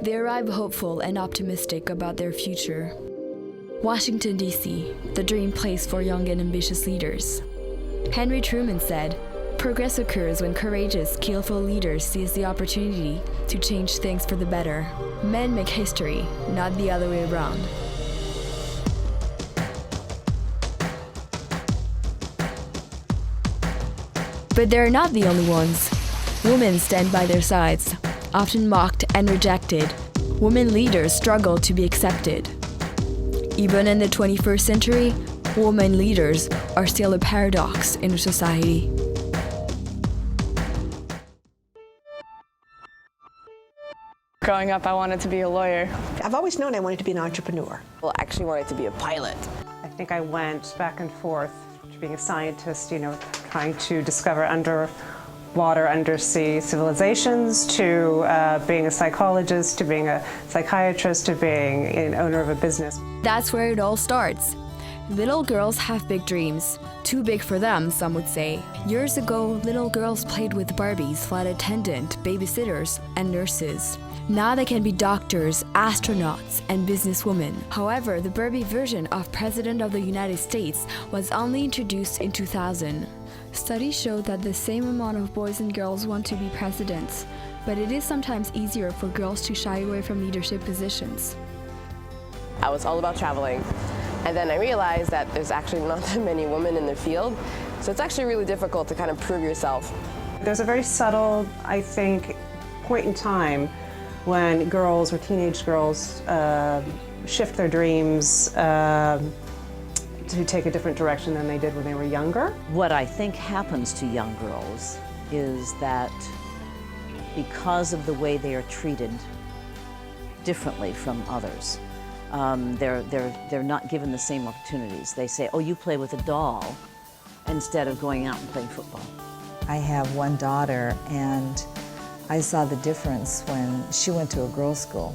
They arrive hopeful and optimistic about their future. Washington, D.C., the dream place for young and ambitious leaders. Henry Truman said, "Progress occurs when courageous, skillful leaders seize the opportunity to change things for the better. Men make history, not the other way around." But they're not the only ones. Women stand by their sides. Often mocked and rejected, women leaders struggle to be accepted. Even in the 21st century, women leaders are still a paradox in our society. Growing up, I wanted to be a lawyer. I've always known I wanted to be an entrepreneur. Well, I actually wanted to be a pilot. I think I went back and forth to being a scientist, trying to discover underwater, undersea civilizations, to being a psychologist, to being a psychiatrist, to being an owner of a business. That's where it all starts. Little girls have big dreams. Too big for them, some would say. Years ago, little girls played with Barbies, flight attendant, babysitters, and nurses. Now they can be doctors, astronauts, and businesswomen. However, the Barbie version of President of the United States was only introduced in 2000. Studies show that the same amount of boys and girls want to be presidents, but it is sometimes easier for girls to shy away from leadership positions. I was all about traveling, and then I realized that there's actually not that many women in the field, so it's actually really difficult to kind of prove yourself. There's a very subtle, I think, point in time when girls or teenage girls shift their dreams to take a different direction than they did when they were younger. What I think happens to young girls is that because of the way they are treated differently from others, they're not given the same opportunities. They say, "Oh, you play with a doll," instead of going out and playing football. I have one daughter, and I saw the difference when she went to a girls' school,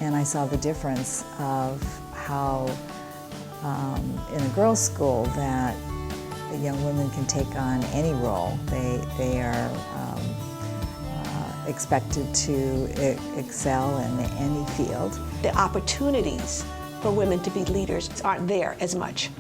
and I saw the difference of how in a girls' school that young women can take on any role. They are expected to excel in any field. The opportunities for women to be leaders aren't there as much.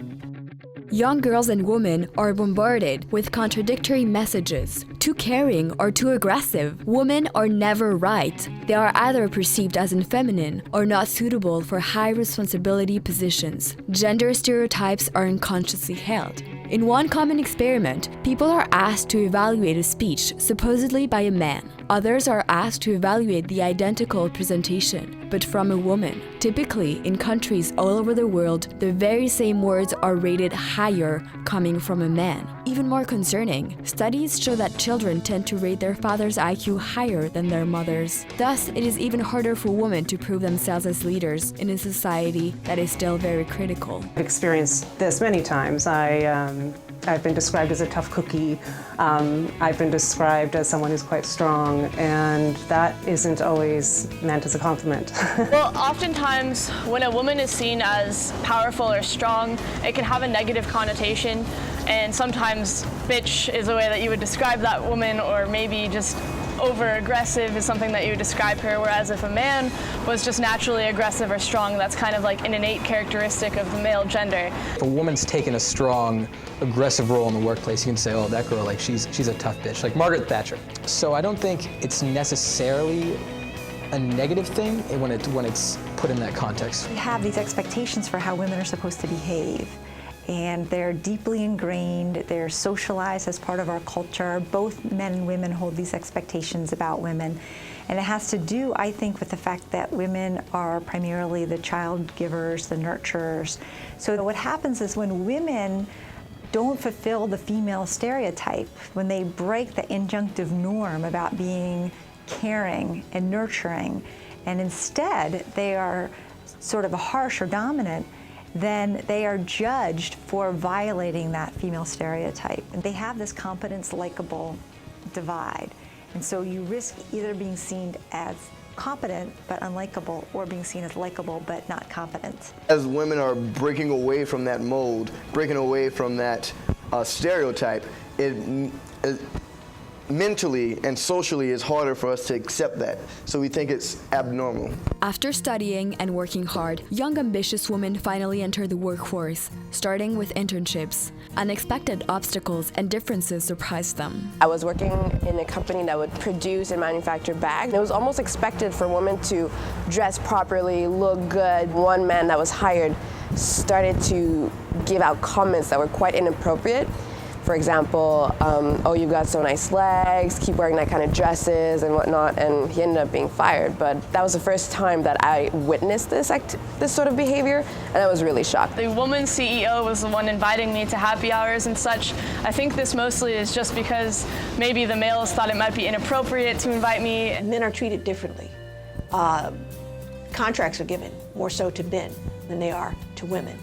Young girls and women are bombarded with contradictory messages. Too caring or too aggressive. Women are never right. They are either perceived as feminine or not suitable for high responsibility positions. Gender stereotypes are unconsciously held. In one common experiment, people are asked to evaluate a speech supposedly by a man. Others are asked to evaluate the identical presentation, but from a woman. Typically, in countries all over the world, the very same words are rated higher coming from a man. Even more concerning, studies show that children tend to rate their father's IQ higher than their mother's. Thus, it is even harder for women to prove themselves as leaders in a society that is still very critical. I've experienced this many times. I've been described as a tough cookie. I've been described as someone who's quite strong, and that isn't always meant as a compliment. Well, oftentimes when a woman is seen as powerful or strong, it can have a negative connotation, and sometimes bitch is a way that you would describe that woman, or maybe just over-aggressive is something that you would describe her, whereas if a man was just naturally aggressive or strong, that's kind of like an innate characteristic of the male gender. If a woman's taken a strong, aggressive role in the workplace, you can say, "Oh, that girl, like she's a tough bitch," like Margaret Thatcher. So I don't think it's necessarily a negative thing when it's put in that context. We have these expectations for how women are supposed to behave, and they're deeply ingrained, they're socialized as part of our culture. Both men and women hold these expectations about women. And it has to do, I think, with the fact that women are primarily the child givers, the nurturers. So what happens is when women don't fulfill the female stereotype, when they break the injunctive norm about being caring and nurturing, and instead they are sort of harsh or dominant, then they are judged for violating that female stereotype. And they have this competence-likable divide. And so you risk either being seen as competent but unlikable, or being seen as likable but not competent. As women are breaking away from that mold, breaking away from that stereotype, mentally and socially it's harder for us to accept that. So we think it's abnormal. After studying and working hard, young ambitious women finally enter the workforce, starting with internships. Unexpected obstacles and differences surprised them. I was working in a company that would produce and manufacture bags. It was almost expected for women to dress properly, look good. One man that was hired started to give out comments that were quite inappropriate. For example, oh, you've got so nice legs, keep wearing that kind of dresses and whatnot, and he ended up being fired. But that was the first time that I witnessed this sort of behavior, and I was really shocked. The woman CEO was the one inviting me to happy hours and such. I think this mostly is just because maybe the males thought it might be inappropriate to invite me. Men are treated differently. Contracts are given more so to men than they are to women.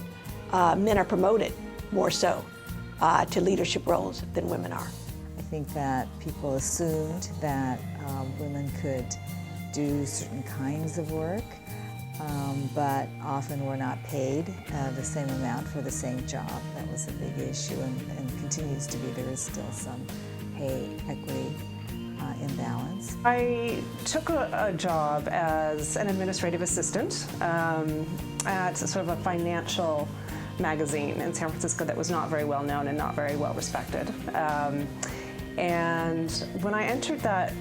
Men are promoted more so to leadership roles than women are. I think that people assumed that women could do certain kinds of work, but often were not paid the same amount for the same job. That was a big issue and continues to be. There is still some pay equity imbalance. I took a job as an administrative assistant at sort of a financial magazine in San Francisco that was not very well known and not very well respected. And when I entered that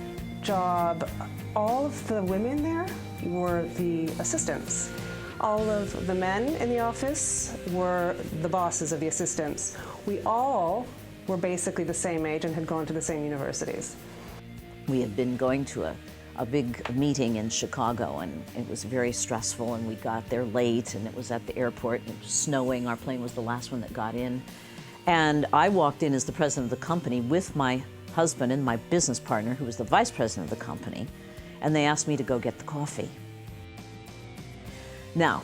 job, all of the women there were the assistants. All of the men in the office were the bosses of the assistants. We all were basically the same age and had gone to the same universities. We had been going to a big meeting in Chicago, and it was very stressful, and we got there late, and it was at the airport, and it was snowing. Our plane was the last one that got in. And I walked in as the president of the company with my husband and my business partner, who was the vice president of the company, and they asked me to go get the coffee. Now,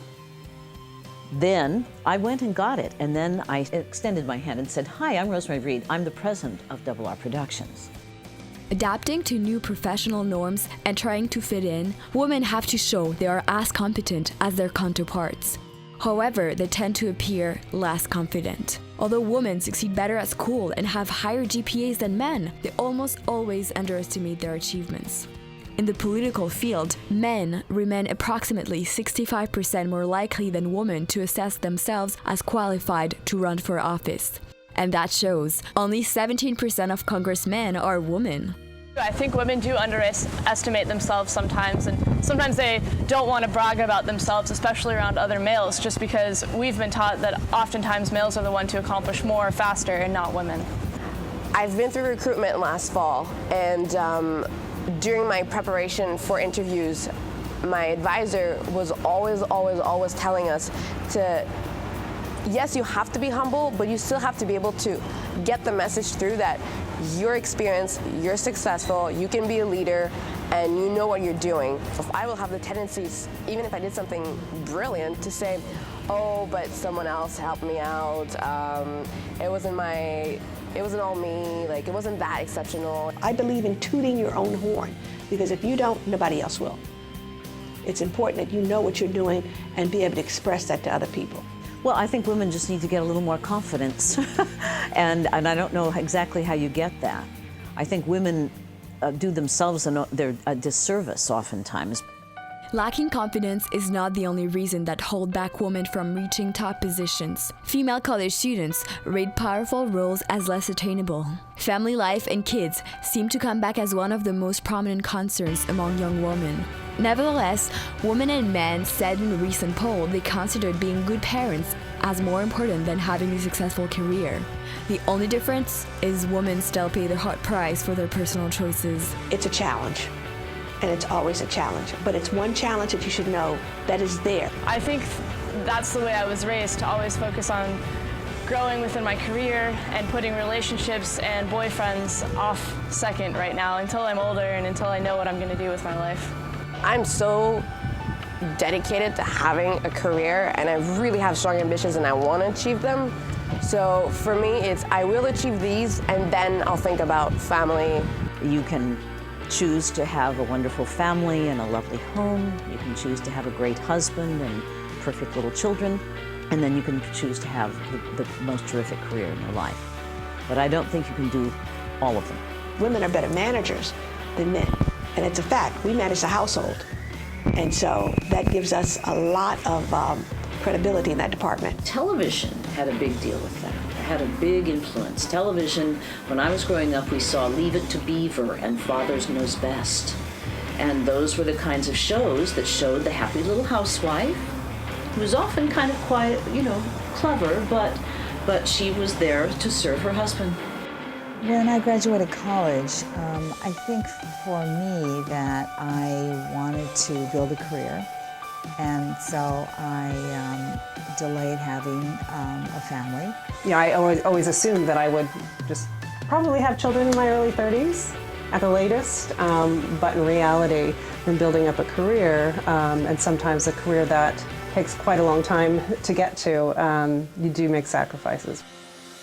then I went and got it, and then I extended my hand and said, "Hi, I'm Rosemary Reed. I'm the president of R Productions." Adapting to new professional norms and trying to fit in, women have to show they are as competent as their counterparts. However, they tend to appear less confident. Although women succeed better at school and have higher GPAs than men, they almost always underestimate their achievements. In the political field, men remain approximately 65% more likely than women to assess themselves as qualified to run for office. And that shows only 17% of congressmen are women. I think women do underestimate themselves sometimes, and sometimes they don't want to brag about themselves, especially around other males, just because we've been taught that oftentimes males are the one to accomplish more faster and not women. I've been through recruitment last fall, and during my preparation for interviews, my advisor was always telling us to, yes, you have to be humble, but you still have to be able to get the message through that you're experienced, you're successful, you can be a leader, and you know what you're doing. I will have the tendencies, even if I did something brilliant, to say, oh, but someone else helped me out. It wasn't all me, like it wasn't that exceptional. I believe in tooting your own horn, because if you don't, nobody else will. It's important that you know what you're doing and be able to express that to other people. Well, I think women just need to get a little more confidence, and I don't know exactly how you get that. I think women do themselves a disservice oftentimes. Lacking confidence is not the only reason that hold back women from reaching top positions. Female college students rate powerful roles as less attainable. Family life and kids seem to come back as one of the most prominent concerns among young women. Nevertheless, women and men said in a recent poll they considered being good parents as more important than having a successful career. The only difference is women still pay the hot price for their personal choices. It's a challenge, and it's always a challenge, but it's one challenge that you should know that is there. I think that's the way I was raised, to always focus on growing within my career and putting relationships and boyfriends off second right now until I'm older and until I know what I'm going to do with my life. I'm so dedicated to having a career, and I really have strong ambitions and I want to achieve them. So for me, it's I will achieve these and then I'll think about family. You can choose to have a wonderful family and a lovely home. You can choose to have a great husband and perfect little children. And then you can choose to have the most terrific career in your life. But I don't think you can do all of them. women are better managers than men. And it's a fact. We manage the household. And so that gives us a lot of credibility in that department. Television had a big deal with that. It had a big influence. Television, when I was growing up, we saw Leave It to Beaver and Father's Knows Best. And those were the kinds of shows that showed the happy little housewife, who was often kind of quiet, you know, clever, but she was there to serve her husband. When I graduated college, I think for me that I wanted to build a career, and so I delayed having a family. You know, I always assumed that I would just probably have children in my early 30s at the latest, but in reality, when building up a career, and sometimes a career that takes quite a long time to get to, you do make sacrifices.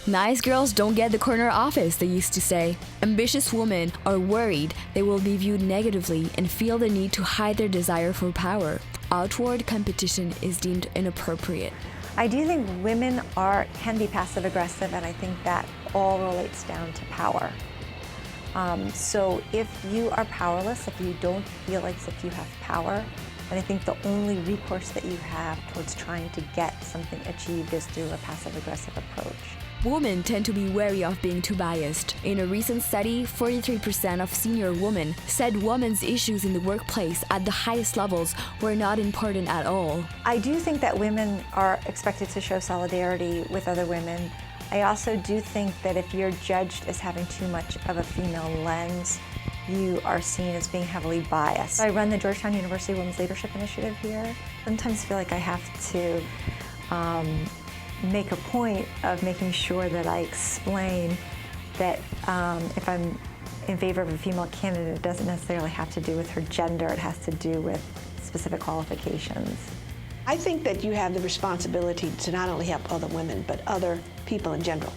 Nice girls don't get the corner office, they used to say. Ambitious women are worried they will be viewed negatively and feel the need to hide their desire for power. Outward competition is deemed inappropriate. I do think women can be passive aggressive, and I think that all relates down to power. So if you are powerless, if you don't feel like if you have power, then I think the only recourse that you have towards trying to get something achieved is through a passive aggressive approach. Women tend to be wary of being too biased. In a recent study, 43% of senior women said women's issues in the workplace at the highest levels were not important at all. I do think that women are expected to show solidarity with other women. I also do think that if you're judged as having too much of a female lens, you are seen as being heavily biased. I run the Georgetown University Women's Leadership Initiative here. Sometimes I feel like I have to make a point of making sure that I explain that if I'm in favor of a female candidate, it doesn't necessarily have to do with her gender, it has to do with specific qualifications. I think that you have the responsibility to not only help other women, but other people in general.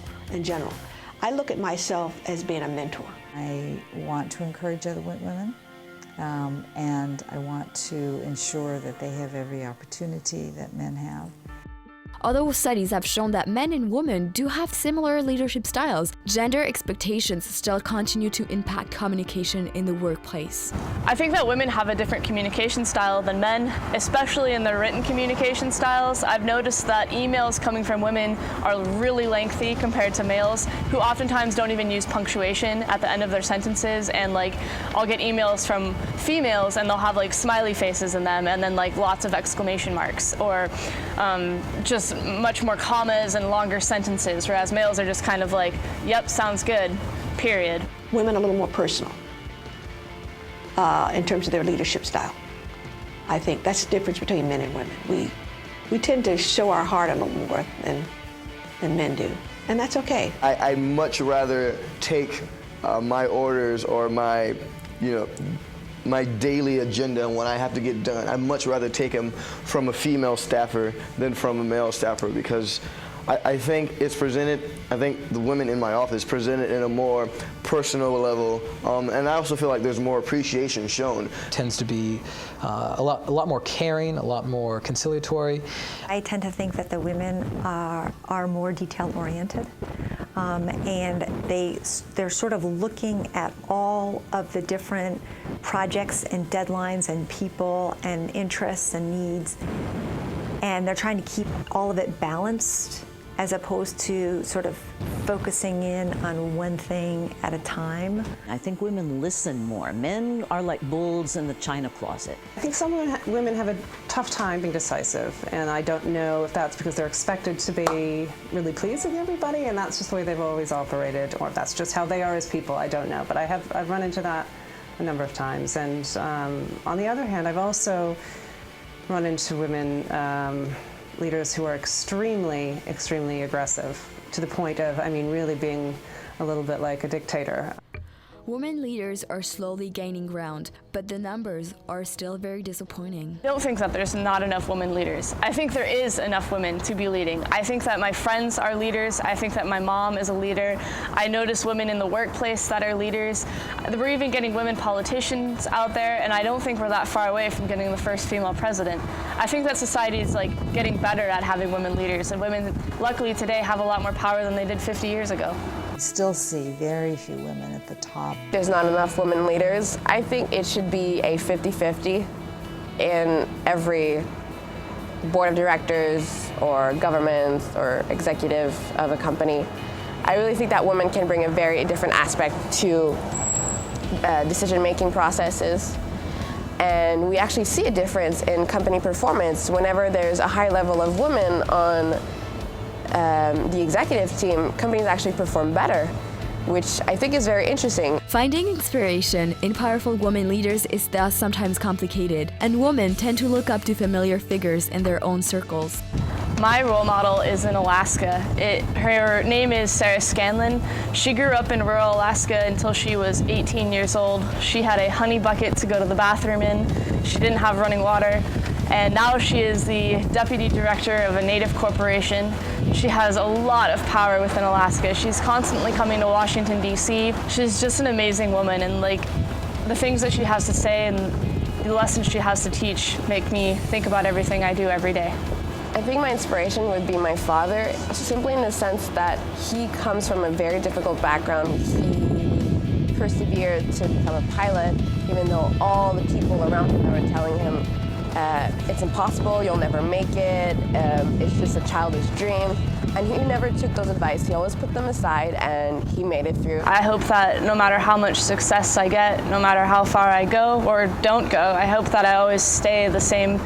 I look at myself as being a mentor. I want to encourage other women, and I want to ensure that they have every opportunity that men have. Although studies have shown that men and women do have similar leadership styles, gender expectations still continue to impact communication in the workplace. I think that women have a different communication style than men, especially in their written communication styles. I've noticed that emails coming from women are really lengthy compared to males, who oftentimes don't even use punctuation at the end of their sentences. And like, I'll get emails from females and they'll have like smiley faces in them and then like lots of exclamation marks, or just much more commas and longer sentences, whereas males are just kind of like, yep, sounds good, period. Women are a little more personal in terms of their leadership style. I think that's the difference between men and women. We tend to show our heart a little more than men do, and that's okay. I'd much rather take my orders or my daily agenda and what I have to get done. I'd much rather take them from a female staffer than from a male staffer, because I think it's presented, I think the women in my office presented in a more personal level, and I also feel like there's more appreciation shown. Tends to be a lot more caring, a lot more conciliatory. I tend to think that the women are more detail-oriented, and they're sort of looking at all of the different projects and deadlines and people and interests and needs, and they're trying to keep all of it balanced, as opposed to sort of focusing in on one thing at a time. I think women listen more. Men are like bulls in the china closet. I think some women have a tough time being decisive, and I don't know if that's because they're expected to be really pleasing everybody, and that's just the way they've always operated, or if that's just how they are as people, I don't know. But I've run into that a number of times. And on the other hand, I've also run into women leaders who are extremely, extremely aggressive, to the point of, really being a little bit like a dictator. Women leaders are slowly gaining ground, but the numbers are still very disappointing. I don't think that there's not enough women leaders. I think there is enough women to be leading. I think that my friends are leaders. I think that my mom is a leader. I notice women in the workplace that are leaders. We're even getting women politicians out there, and I don't think we're that far away from getting the first female president. I think that society is getting better at having women leaders, and women, luckily today, have a lot more power than they did 50 years ago. You still see very few women at the top. There's not enough women leaders. I think it should be a 50-50 in every board of directors or government or executive of a company. I really think that women can bring a very different aspect to decision-making processes. And we actually see a difference in company performance whenever there's a high level of women on the executive team. Companies actually perform better, which I think is very interesting. Finding inspiration in powerful women leaders is thus sometimes complicated, and women tend to look up to familiar figures in their own circles. My role model is in Alaska. Her name is Sarah Scanlon. She grew up in rural Alaska until she was 18 years old. She had a honey bucket to go to the bathroom in. She didn't have running water. And now she is the deputy director of a native corporation. She has a lot of power within Alaska. She's constantly coming to Washington, D.C. She's just an amazing woman, and the things that she has to say and the lessons she has to teach make me think about everything I do every day. I think my inspiration would be my father, simply in the sense that he comes from a very difficult background. He persevered to become a pilot, even though all the people around him were telling him, it's impossible, you'll never make it, it's just a childish dream. And he never took those advice. He always put them aside, and he made it through. I hope that no matter how much success I get, no matter how far I go or don't go, I hope that I always stay the same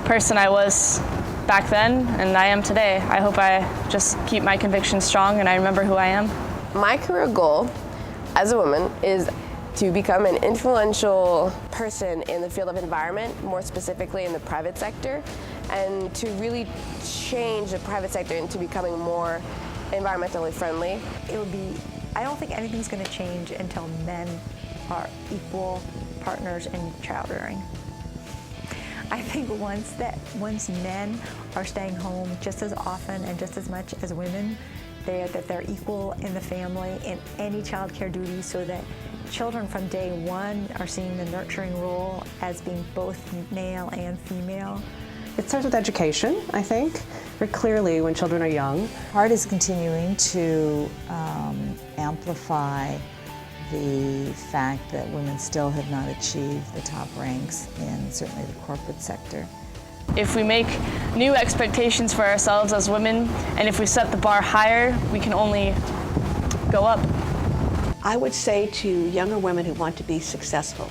person I was back then and I am today. I hope I just keep my convictions strong and I remember who I am. My career goal as a woman is to become an influential person in the field of environment, more specifically in the private sector, and to really change the private sector into becoming more environmentally friendly. I don't think anything's going to change until men are equal partners in child rearing. I think once men are staying home just as often and just as much as women, that they're equal in the family in any child care duties, so that children from day one are seeing the nurturing role as being both male and female. It starts with education, I think, very clearly when children are young. HEART is continuing to amplify the fact that women still have not achieved the top ranks in certainly the corporate sector. If we make new expectations for ourselves as women, and if we set the bar higher, we can only go up. I would say to younger women who want to be successful,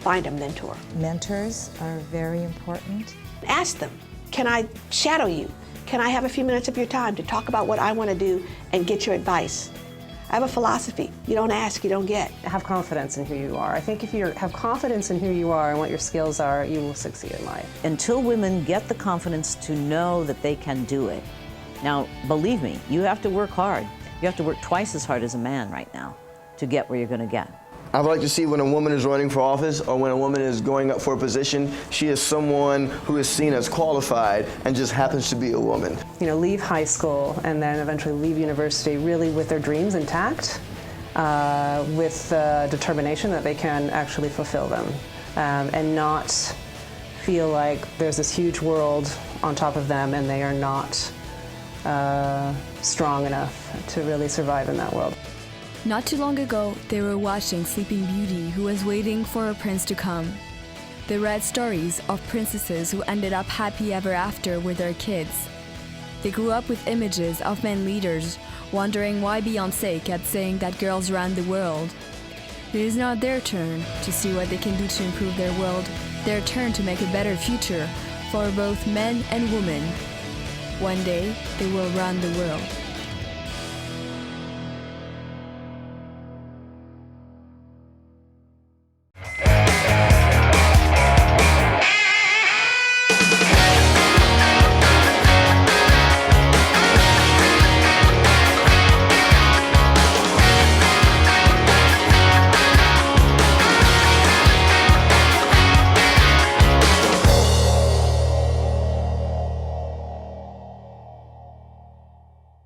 find a mentor. Mentors are very important. Ask them, can I shadow you? Can I have a few minutes of your time to talk about what I want to do and get your advice? I have a philosophy. You don't ask, you don't get. Have confidence in who you are. I think if you have confidence in who you are and what your skills are, you will succeed in life. Until women get the confidence to know that they can do it. Now, believe me, you have to work hard. You have to work twice as hard as a man right now to get where you're going to get. I would like to see when a woman is running for office or when a woman is going up for a position, she is someone who is seen as qualified and just happens to be a woman. You know, leave high school and then eventually leave university really with their dreams intact, with determination that they can actually fulfill them, and not feel like there's this huge world on top of them and they are not strong enough to really survive in that world. Not too long ago, they were watching Sleeping Beauty, who was waiting for a prince to come. They read stories of princesses who ended up happy ever after with their kids. They grew up with images of men leaders, wondering why Beyoncé kept saying that girls ran the world. It is now their turn to see what they can do to improve their world, their turn to make a better future for both men and women. One day, they will run the world.